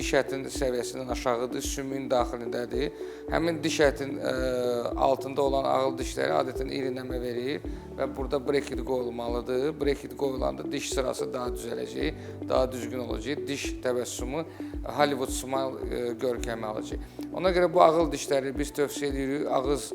diş ətinin səviyyəsindən aşağıdır, sümüyün daxilindədir. Həmin diş ətin altında olan ağıl dişləri adətən irinləmə verir və burada brekit qoyulmalıdır. Brekit qoyulanda diş sırası daha düzələcək, daha düzgün olacaq. Diş təbəssümü Hollywood smile görkəmi alacaq. Ona görə bu ağıl dişləri biz tövsiyə edirik ağız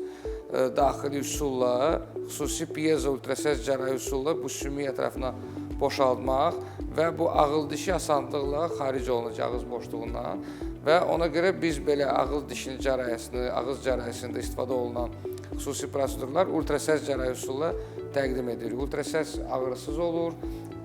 daxili üsulla, xüsusi piezo ultrasəs cərrahi üsulla bu sümük ətrafına boşaltmaq və bu ağıl dişi asanlıqla xaric olunacaq ağız boşluğundan və ona görə biz belə ağız dişinin cərrahiyəsini, ağız cərrahisində istifadə olunan xüsusi prosedurlar ultrasəs cərrahi üsulla təqdim edirik. Ultrasəs ağrısız olur,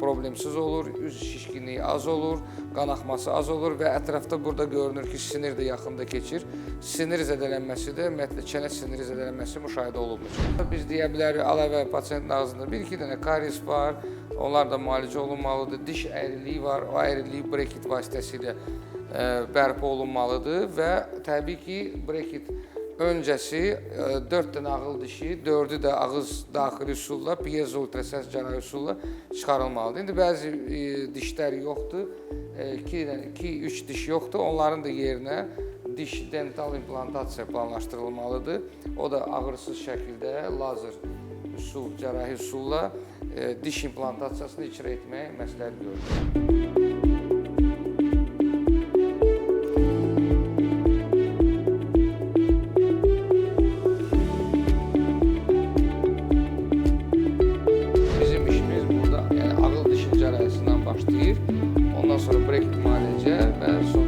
problemsiz olur, üz şişkinliyi az olur, qanaxması az olur və ətrafda burada görünür ki, sinir də yaxında keçir. Sinir zədələnməsi də, ümumiyyətlə çənə siniri zədələnməsi müşahidə olunmur. Biz deyə bilərik, əlavə pasiyentin ağzında 1-2 dənə karies var, onlar da müalicə olunmalıdır. Diş əyriliyi var, o əyriliyi brekit vasitəsilə bərpa olunmalıdır və təbii ki, brekit öncəsi 4 dənə ağıl dişi, 4-ü də ağız daxili üsulla, piezo ultrasəs cərrahi üsulla çıxarılmalıdır. İndi bəzi dişlər yoxdur, 2-3 diş yoxdur, onların da yerinə diş dental implantasiya planlaşdırılmalıdır. O da ağrısız şəkildə lazer üsul, cərrahi üsulla diş implantasiyasını icra etməyə məsləhət görülür. Ondan sonra brekit müalicə və sonra